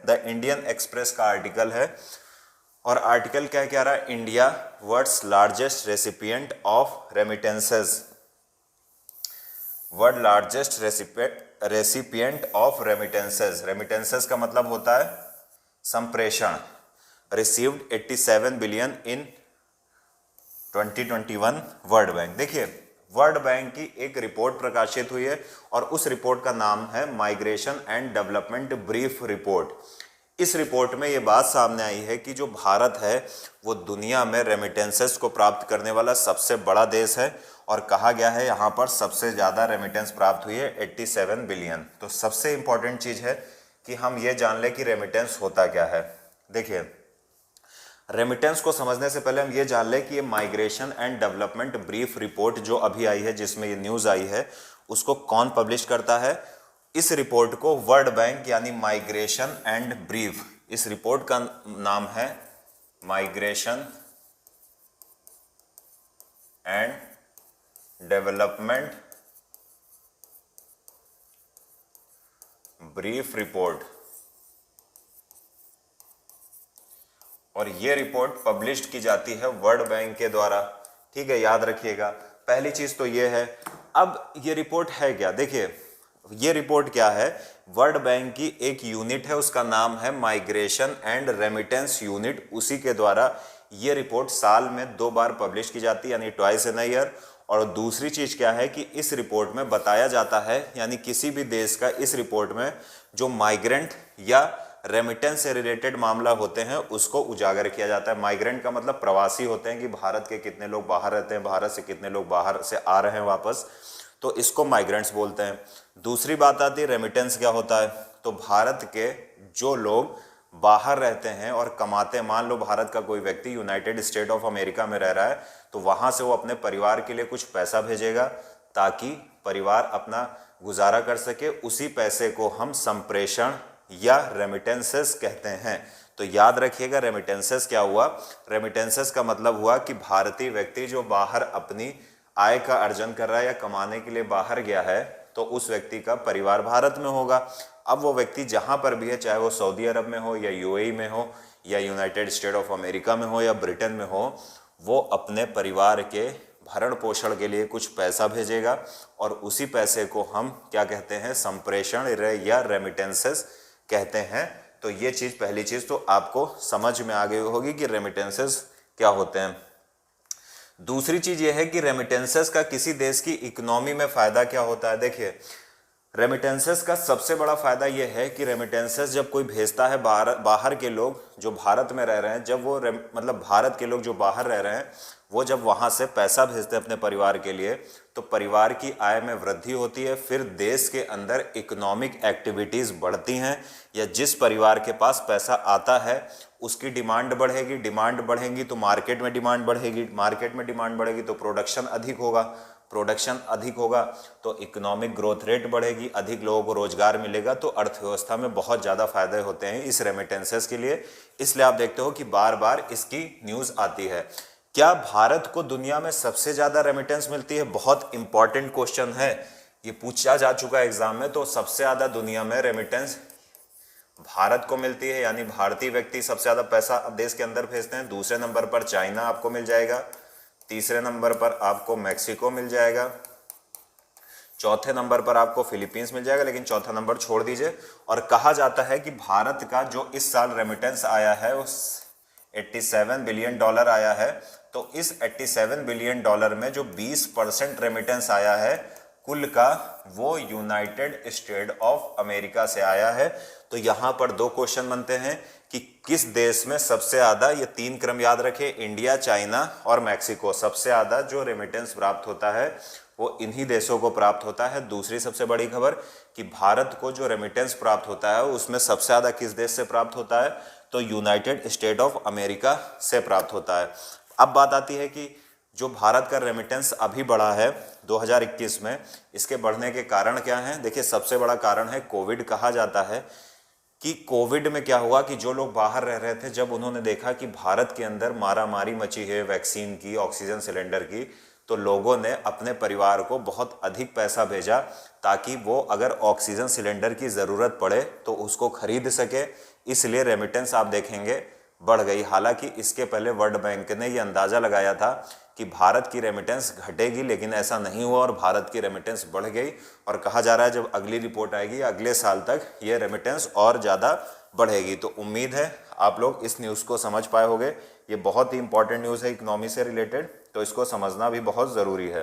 The Indian Express का article है और आर्टिकल क्या कह रहा है, India world's largest recipient of remittances, World largest recipient of remittances. Remittances का मतलब होता है संप्रेषण। Received 87 billion in 2021 World Bank. देखिए वर्ल्ड बैंक की एक रिपोर्ट प्रकाशित हुई है और उस रिपोर्ट का नाम है migration and development brief report. इस रिपोर्ट में ये बात सामने आई है कि जो भारत है वो दुनिया में रेमिटेंसेस को प्राप्त करने वाला सबसे बड़ा देश है और कहा गया है यहाँ पर सबसे ज़्यादा रेमिटेंस प्राप्त हुई है 87 बिलियन। तो सबसे इंपॉर्टेंट चीज़ है कि हम ये जान लें कि रेमिटेंस होता क्या है। देखिए रेमिटेंस को समझने से पहले हम ये जान लें कि ये migration and development brief report जो अभी आई है, जिसमें ये न्यूज़ आई है, उसको कौन पब्लिश करता है। इस रिपोर्ट को वर्ल्ड बैंक यानी माइग्रेशन एंड ब्रीफ, इस रिपोर्ट का नाम है migration and development brief report. और ये रिपोर्ट पब्लिश की जाती है वर्ल्ड बैंक के द्वारा। ठीक है, याद रखिएगा। पहली चीज तो ये है। अब ये रिपोर्ट है क्या, देखिए ये रिपोर्ट क्या है, वर्ल्ड बैंक की एक यूनिट है, उसका नाम है माइग्रेशन एंड रेमिटेंस यूनिट। उसी के द्वारा ये रिपोर्ट साल में 2 बार पब्लिश की जाती है, यानी ट्वाइस इन अ ईयर। और दूसरी चीज क्या है कि इस रिपोर्ट में बताया जाता है, यानी किसी भी देश का इस रिपोर्ट में जो माइग्रेंट या रेमिटेंस से रिलेटेड मामला होते हैं उसको उजागर किया जाता है। माइग्रेंट का मतलब प्रवासी होते हैं कि भारत के कितने लोग बाहर रहते हैं, भारत से कितने लोग बाहर से आ रहे हैं वापस, तो इसको माइग्रेंट्स बोलते हैं। दूसरी बात आती है रेमिटेंस क्या होता है। तो भारत के जो लोग बाहर रहते हैं और कमाते हैं, मान लो भारत का कोई व्यक्ति यूनाइटेड स्टेट ऑफ अमेरिका में रह रहा है, तो वहां से वो अपने परिवार के लिए कुछ पैसा भेजेगा ताकि परिवार अपना गुजारा कर सके। उसी पैसे को हम संप्रेषण या रेमिटेंसेस कहते हैं। तो याद रखिएगा रेमिटेंसेस क्या हुआ, रेमिटेंसेस का मतलब हुआ कि भारतीय व्यक्ति जो बाहर अपनी आय का अर्जन कर रहा है या कमाने के लिए बाहर गया है, तो उस व्यक्ति का परिवार भारत में होगा। अब वो व्यक्ति जहां पर भी है, चाहे वो सऊदी अरब में हो या यूएई में हो या यूनाइटेड स्टेट ऑफ अमेरिका में हो या ब्रिटेन में हो, वो अपने परिवार के भरण पोषण के लिए कुछ पैसा भेजेगा और उसी पैसे को हम क्या कहते हैं, संप्रेषण या रेमिटेंसेस कहते हैं। तो ये चीज, पहली चीज तो आपको समझ में आ गई होगी कि रेमिटेंसेस क्या होते हैं। दूसरी चीज ये है कि रेमिटेंसेस का किसी देश की इकोनॉमी में फायदा क्या होता है। देखिए रेमिटेंसेस का सबसे बड़ा फायदा यह है कि रेमिटेंसेस जब कोई भेजता है, बाहर के लोग जो भारत में रह रहे हैं, जब वो मतलब भारत के लोग जो बाहर रह रहे हैं वो जब वहां से पैसा भेजते हैं अपने परिवार के लिए, तो परिवार की आय में वृद्धि होती है। फिर देश के अंदर इकोनॉमिक एक्टिविटीज बढ़ती हैं, या जिस परिवार के पास पैसा आता है उसकी डिमांड बढ़ेगी, डिमांड बढ़ेगी तो मार्केट में डिमांड बढ़ेगी, मार्केट में डिमांड बढ़ेगी तो प्रोडक्शन अधिक होगा, प्रोडक्शन अधिक होगा तो इकोनॉमिक ग्रोथ रेट बढ़ेगी, अधिक लोगों को रोजगार मिलेगा। तो अर्थव्यवस्था में बहुत ज़्यादा फायदे होते हैं इस रेमिटेंसेस के लिए। इसलिए आप देखते हो कि बार बार इसकी न्यूज़ आती है। क्या भारत को दुनिया में सबसे ज़्यादा रेमिटेंस मिलती है? बहुत इंपॉर्टेंट क्वेश्चन है, ये पूछा जा चुका है एग्जाम में। तो सबसे ज़्यादा दुनिया में रेमिटेंस भारत को मिलती है, यानी भारतीय व्यक्ति सबसे ज़्यादा पैसा देश के अंदर भेजते हैं। दूसरे नंबर पर चाइना आपको मिल जाएगा, तीसरे नंबर पर आपको मैक्सिको मिल जाएगा, चौथे नंबर पर आपको फिलीपींस मिल जाएगा, लेकिन चौथा नंबर छोड़ दीजिए। और कहा जाता है कि भारत का जो इस साल रेमिटेंस आया है उस 87 बिलियन डॉलर आया है। तो इस 87 बिलियन डॉलर में जो 20% रेमिटेंस आया है कुल का, वो यूनाइटेड स्टेट ऑफ अमेरिका से आया है। तो यहां पर 2 क्वेश्चन बनते हैं कि किस देश में सबसे ज्यादा, ये 3 क्रम याद रखें, इंडिया, चाइना और मैक्सिको, सबसे ज्यादा जो रेमिटेंस प्राप्त होता है वो इन्हीं देशों को प्राप्त होता है। दूसरी सबसे बड़ी खबर कि भारत को जो रेमिटेंस प्राप्त होता है उसमें सबसे ज्यादा किस देश से प्राप्त होता है, तो यूनाइटेड स्टेट ऑफ अमेरिका से प्राप्त होता है। अब बात आती है कि जो भारत का रेमिटेंस अभी बढ़ा है 2021 में, इसके बढ़ने के कारण क्या हैं? देखिए सबसे बड़ा कारण है कोविड। कहा जाता है कि कोविड में क्या हुआ कि जो लोग बाहर रह रहे थे, जब उन्होंने देखा कि भारत के अंदर मारामारी मची है वैक्सीन की, ऑक्सीजन सिलेंडर की, तो लोगों ने अपने परिवार को बहुत अधिक पैसा भेजा ताकि वो अगर ऑक्सीजन सिलेंडर की ज़रूरत पड़े तो उसको खरीद सके, इसलिए रेमिटेंस आप देखेंगे बढ़ गई। हालांकि इसके पहले वर्ल्ड बैंक ने ये अंदाज़ा लगाया था कि भारत की रेमिटेंस घटेगी, लेकिन ऐसा नहीं हुआ और भारत की रेमिटेंस बढ़ गई। और कहा जा रहा है जब अगली रिपोर्ट आएगी अगले साल तक ये रेमिटेंस और ज़्यादा बढ़ेगी। तो उम्मीद है आप लोग इस न्यूज़ को समझ पाए होंगे। ये बहुत ही इंपॉर्टेंट न्यूज़ है इकोनॉमी से रिलेटेड, तो इसको समझना भी बहुत ज़रूरी है।